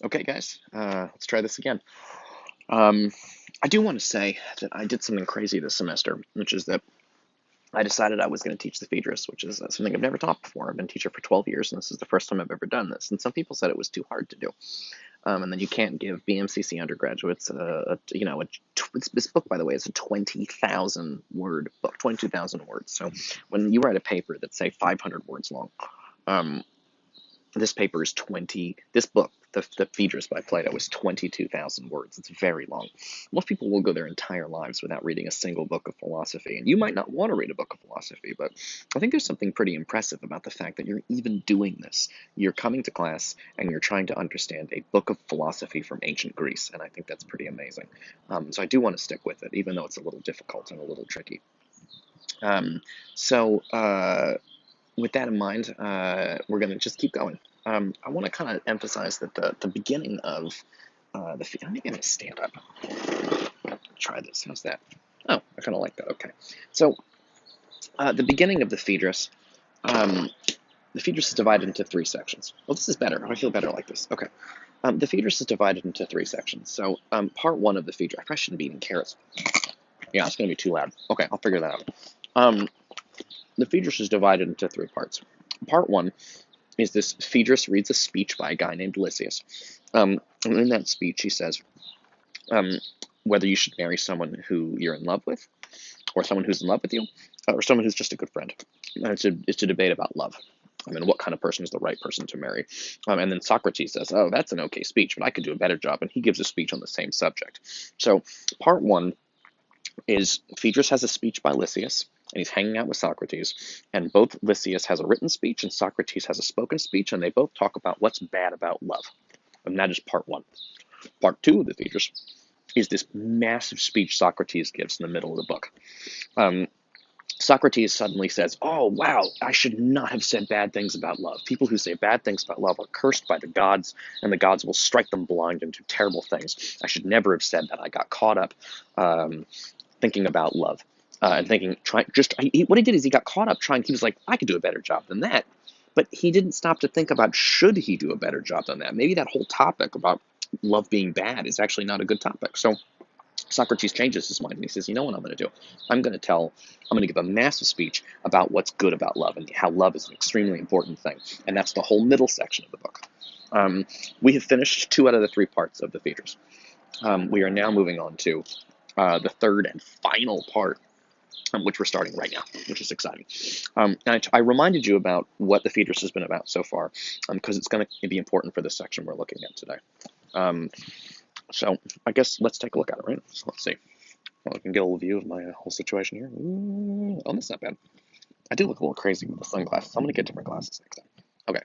Okay, guys, let's try this again. Um, I do want to say that I did something crazy this semester, which is that I decided I was going to teach the Phaedrus, which is something I've never taught before. I've been a teacher for 12 years, and this is the first time I've ever done this. And some people said it was too hard to do, and then you can't give BMCC undergraduates this book, by the way, is a 20,000 word book, 22,000 words. So when you write a paper that's, say, 500 words long, um, this paper is this book, the Phaedrus by Plato, is 22,000 words. It's very long. Most people will go their entire lives without reading a single book of philosophy, and you might not want to read a book of philosophy, but I think there's something pretty impressive about the fact that you're even doing this. You're coming to class and you're trying to understand a book of philosophy from ancient Greece, and I think that's pretty amazing. So I do want to stick with it, even though it's a little difficult and a little tricky. Um, so, with that in mind, we're going to just keep going. I want to kind of emphasize that the beginning of I'm going to stand up. Try this. How's that? Oh, I kind of like that. Okay. So, the beginning of um, the Phaedrus is divided into three sections. Well, this is better. I feel better like this. Okay. The Phaedrus is divided into three sections. So, part one of the Phaedrus, I probably shouldn't be eating carrots. Yeah, it's going to be too loud. Okay, I'll figure that out. Um, the Phaedrus is divided into three parts. Part one is this: Phaedrus reads a speech by a guy named Lysias. And in that speech, he says um, whether you should marry someone who you're in love with, or someone who's in love with you, or someone who's just a good friend. And it's a debate about love. I mean, what kind of person is the right person to marry? And then Socrates says, oh, that's an okay speech, but I could do a better job. And he gives a speech on the same subject. So part one is Phaedrus has a speech by Lysias, and he's hanging out with Socrates, and both Lysias has a written speech and Socrates has a spoken speech, and they both talk about what's bad about love. And that is part one. Part two of the Phaedrus is this massive speech Socrates gives in the middle of the book. Um, Socrates suddenly says, oh, wow, I should not have said bad things about love. People who say bad things about love are cursed by the gods, and the gods will strike them blind and do terrible things. I should never have said that. I got caught up thinking about love. And thinking, what he did is he got caught up trying, he was like, I could do a better job than that. But he didn't stop to think about, should he do a better job than that? Maybe that whole topic about love being bad is actually not a good topic. So Socrates changes his mind and he says, you know what I'm going to do? I'm going to give a massive speech about what's good about love and how love is an extremely important thing. And that's the whole middle section of the book. We have finished 2 out of the 3 parts of the Phaedrus. We are now moving on to the third and final part, which we're starting right now, which is exciting. And I reminded you about what the Phaedrus has been about so far, because it's going to be important for this section we're looking at today. So I guess let's take a look at it, right? So let's see. Well, I can get a little view of my whole situation here. Oh, that's not bad. I do look a little crazy with the sunglasses. I'm going to get different glasses next time. Okay.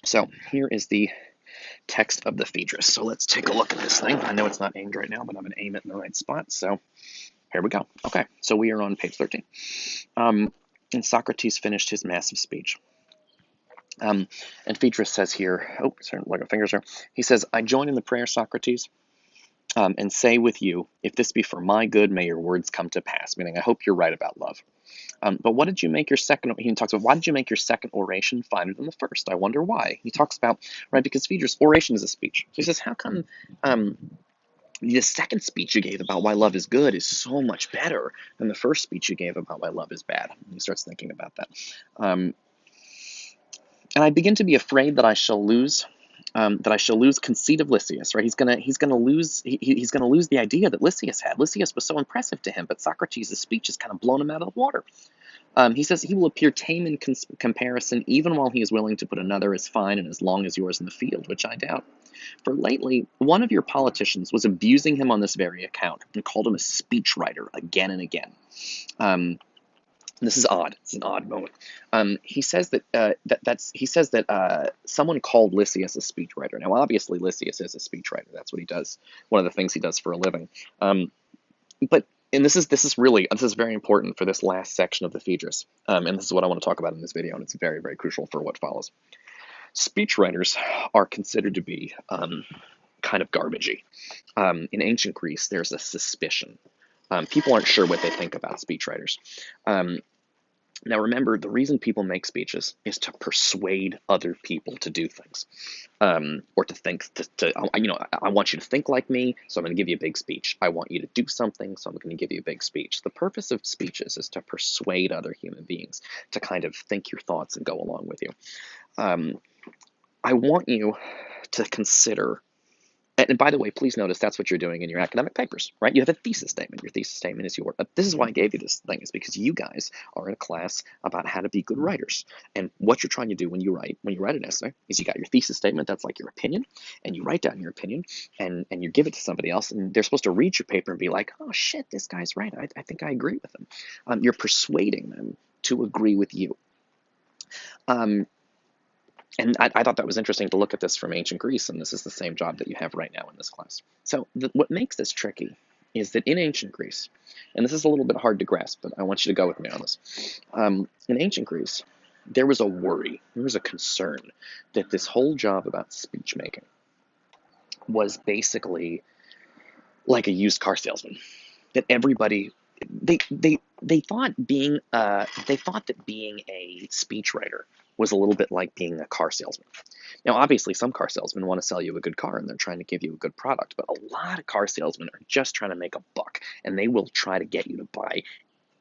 So here is the text of the Phaedrus. So let's take a look at this thing. I know it's not aimed right now, but I'm going to aim it in the right spot. So here we go. Okay, so we are on page 13. And Socrates finished his massive speech. And Phaedrus says here, oh, sorry, like my fingers here. He says, I join in the prayer, Socrates, and say with you, if this be for my good, may your words come to pass. Meaning, I hope you're right about love. But what did you make your second? He talks about why did you make your second oration finer than the first? I wonder why. He talks about right because Phaedrus' oration is a speech. So he says, how come the second speech you gave about why love is good is so much better than the first speech you gave about why love is bad? And he starts thinking about that. And I begin to be afraid that I shall lose conceit of Lysias. Right? He's gonna lose the idea that Lysias had. Lysias was so impressive to him, but Socrates' speech has kind of blown him out of the water. He says he will appear tame in comparison, even while he is willing to put another as fine and as long as yours in the field, which I doubt. For lately, one of your politicians was abusing him on this very account and called him a speechwriter again and again. This is odd. It's an odd moment. He says that someone called Lysias a speechwriter. Now, obviously, Lysias is a speechwriter. That's what he does. One of the things he does for a living. But this is very important for this last section of the Phaedrus. And this is what I want to talk about in this video, and it's very, very crucial for what follows. Speechwriters are considered to be kind of garbagey. In ancient Greece, there's a suspicion. People aren't sure what they think about speechwriters. Now, remember, the reason people make speeches is to persuade other people to do things, or to think. I want you to think like me, so I'm going to give you a big speech. I want you to do something, so I'm going to give you a big speech. The purpose of speeches is to persuade other human beings to kind of think your thoughts and go along with you. Um, I want you to consider. And by the way, please notice that's what you're doing in your academic papers, right? You have a thesis statement. Your thesis statement is this is why I gave you this thing, is because you guys are in a class about how to be good writers. And what you're trying to do when you write an essay is you got your thesis statement, that's like your opinion, and you write down your opinion, and you give it to somebody else, and they're supposed to read your paper and be like, oh shit, this guy's right. I think I agree with him. You're persuading them to agree with you. Um, and I thought that was interesting to look at this from ancient Greece, and this is the same job that you have right now in this class. So what makes this tricky is that in ancient Greece, and this is a little bit hard to grasp, but I want you to go with me on this. In ancient Greece, there was a worry, there was a concern that this whole job about speech making was basically like a used car salesman. That everybody they thought that being a speechwriter was a little bit like being a car salesman. Now, obviously, some car salesmen want to sell you a good car and they're trying to give you a good product, but a lot of car salesmen are just trying to make a buck, and they will try to get you to buy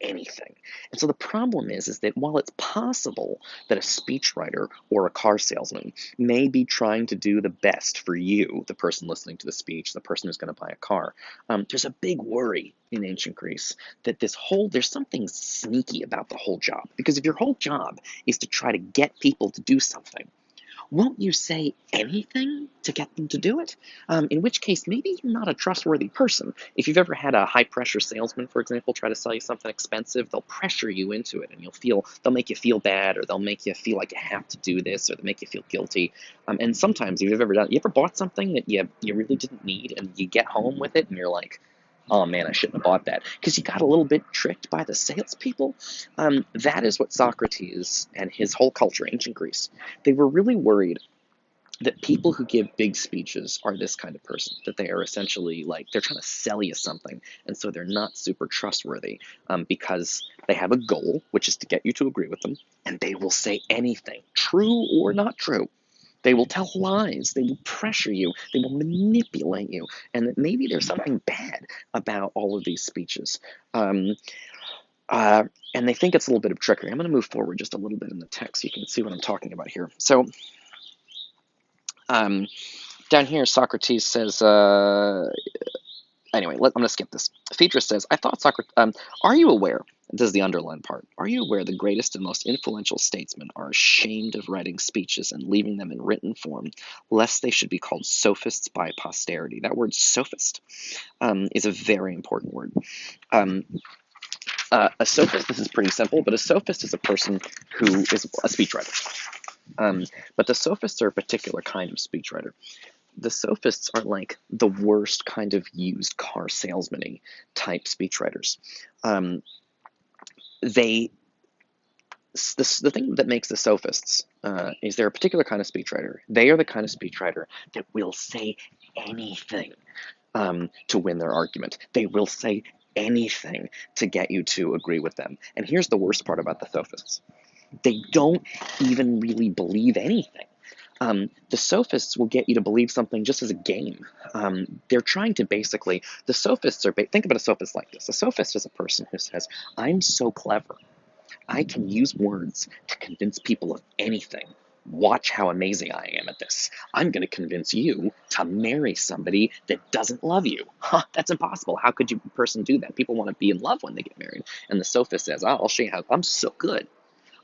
anything. And so the problem is that while it's possible that a speechwriter or a car salesman may be trying to do the best for you, the person listening to the speech, the person who's going to buy a car, there's a big worry in ancient Greece that there's something sneaky about the whole job. Because if your whole job is to try to get people to do something, won't you say anything to get them to do it? In which case, maybe you're not a trustworthy person. If you've ever had a high-pressure salesman, for example, try to sell you something expensive, they'll pressure you into it, and they'll make you feel bad, or they'll make you feel like you have to do this, or they'll make you feel guilty. And sometimes, if you've ever bought something that you really didn't need, and you get home with it, and you're like, oh man, I shouldn't have bought that, because you got a little bit tricked by the salespeople. That is what Socrates and his whole culture, ancient Greece, they were really worried that people who give big speeches are this kind of person, that they are essentially like, they're trying to sell you something, and so they're not super trustworthy, because they have a goal, which is to get you to agree with them, and they will say anything, true or not true. They will tell lies. They will pressure you. They will manipulate you. And that maybe there's something bad about all of these speeches. Um, uh, and they think it's a little bit of trickery. I'm going to move forward just a little bit in the text so you can see what I'm talking about here. So um, down here, Socrates says, anyway, I'm going to skip this. Phaedrus says, I thought Socrates, are you aware, this is the underlined part, are you aware the greatest and most influential statesmen are ashamed of writing speeches and leaving them in written form, lest they should be called sophists by posterity? That word sophist is a very important word. A sophist, this is pretty simple, but a sophist is a person who is a speechwriter. But the sophists are a particular kind of speechwriter. The sophists are like the worst kind of used car salesman-y type speechwriters. The thing that makes the sophists is they're a particular kind of speechwriter. They are the kind of speechwriter that will say anything to win their argument. They will say anything to get you to agree with them. And here's the worst part about the sophists. They don't even really believe anything. The sophists will get you to believe something just as a game. They're trying to basically, think about a sophist like this. A sophist is a person who says, I'm so clever. I can use words to convince people of anything. Watch how amazing I am at this. I'm going to convince you to marry somebody that doesn't love you. Huh, that's impossible. How could a person do that? People want to be in love when they get married. And the sophist says, I'll show you how I'm so good.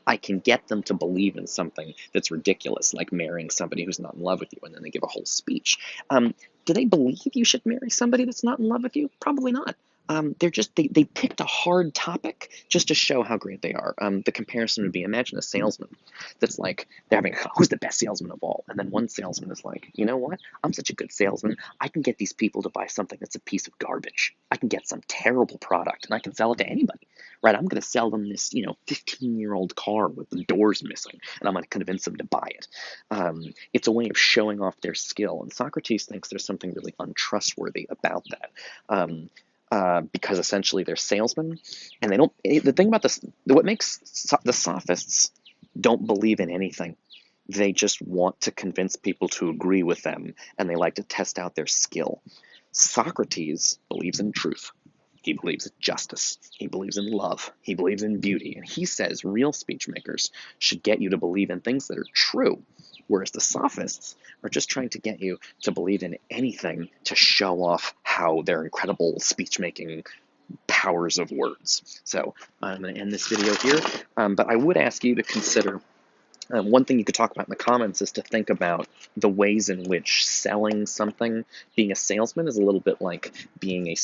I can get them to believe in something that's ridiculous, like marrying somebody who's not in love with you, and then they give a whole speech. Do they believe you should marry somebody that's not in love with you? Probably not. They picked a hard topic just to show how great they are. The comparison would be, imagine a salesman that's like, they're having, who's the best salesman of all? And then one salesman is like, you know what? I'm such a good salesman. I can get these people to buy something that's a piece of garbage. I can get some terrible product and I can sell it to anybody, right? I'm going to sell them this, 15-year-old car with the doors missing, and I'm going to convince them to buy it. It's a way of showing off their skill. And Socrates thinks there's something really untrustworthy about that. because essentially they're salesmen, and they don't. The thing about this, what makes the sophists don't believe in anything. They just want to convince people to agree with them, and they like to test out their skill. Socrates believes in truth. He believes in justice. He believes in love. He believes in beauty. And he says real speech makers should get you to believe in things that are true, whereas the sophists are just trying to get you to believe in anything to show off how their incredible speech making powers of words. So I'm going to end this video here, but I would ask you to consider one thing you could talk about in the comments is to think about the ways in which selling something, being a salesman, is a little bit like being a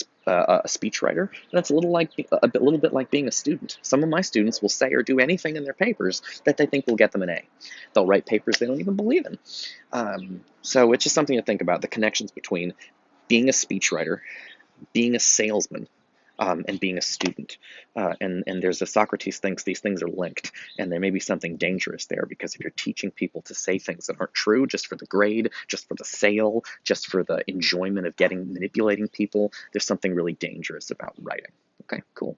speechwriter, and it's a little bit like being a student. Some of my students will say or do anything in their papers that they think will get them an A. They'll write papers they don't even believe in. So it's just something to think about, the connections between being a speechwriter, being a salesman, and being a student. And there's a Socrates thinks these things are linked, and there may be something dangerous there, because if you're teaching people to say things that aren't true just for the grade, just for the sale, just for the enjoyment of manipulating people, there's something really dangerous about writing. Okay, cool.